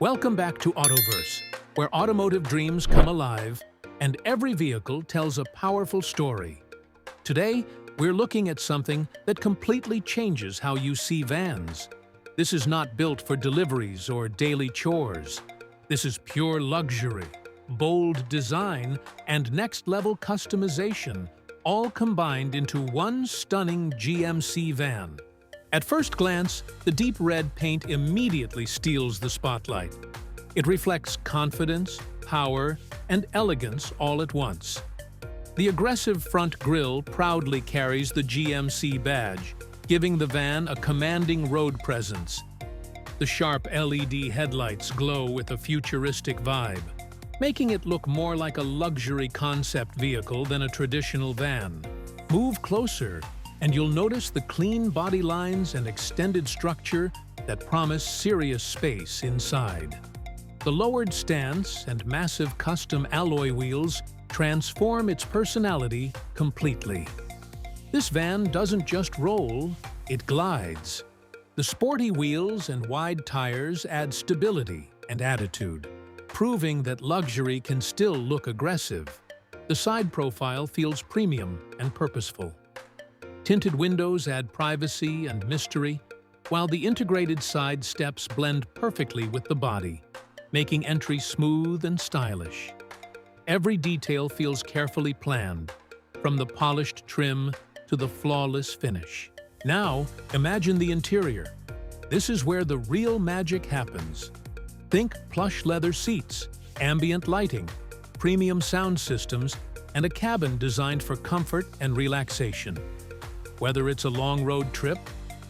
Welcome back to Autoverse, where automotive dreams come alive and every vehicle tells a powerful story. Today, we're looking at something that completely changes how you see vans. This is not built for deliveries or daily chores. This is pure luxury, bold design, and next-level customization, all combined into one stunning GMC van. At first glance, the deep red paint immediately steals the spotlight. It reflects confidence, power, and elegance all at once. The aggressive front grille proudly carries the GMC badge, giving the van a commanding road presence. The sharp LED headlights glow with a futuristic vibe, making it look more like a luxury concept vehicle than a traditional van. Move closer, and you'll notice the clean body lines and extended structure that promise serious space inside. The lowered stance and massive custom alloy wheels transform its personality completely. This van doesn't just roll, it glides. The sporty wheels and wide tires add stability and attitude, proving that luxury can still look aggressive. The side profile feels premium and purposeful. Tinted windows add privacy and mystery, while the integrated side steps blend perfectly with the body, making entry smooth and stylish. Every detail feels carefully planned, from the polished trim to the flawless finish. Now, imagine the interior. This is where the real magic happens. Think plush leather seats, ambient lighting, premium sound systems, and a cabin designed for comfort and relaxation. Whether it's a long road trip,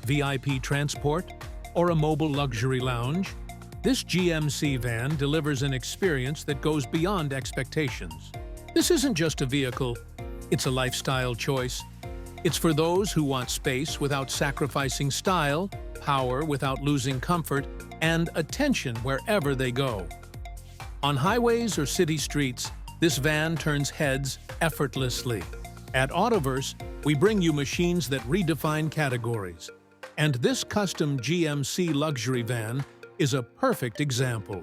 VIP transport, or a mobile luxury lounge, this GMC van delivers an experience that goes beyond expectations. This isn't just a vehicle, it's a lifestyle choice. It's for those who want space without sacrificing style, power without losing comfort, and attention wherever they go. On highways or city streets, this van turns heads effortlessly. At Autoverse, we bring you machines that redefine categories. And this custom GMC luxury van is a perfect example.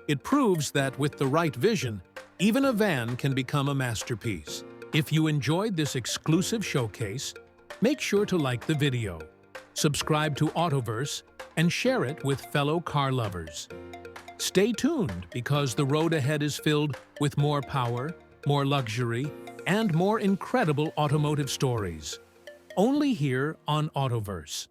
It proves that with the right vision, even a van can become a masterpiece. If you enjoyed this exclusive showcase, make sure to like the video, subscribe to Autoverse, and share it with fellow car lovers. Stay tuned because the road ahead is filled with more power, more luxury, and more incredible automotive stories. Only here on Autoverse.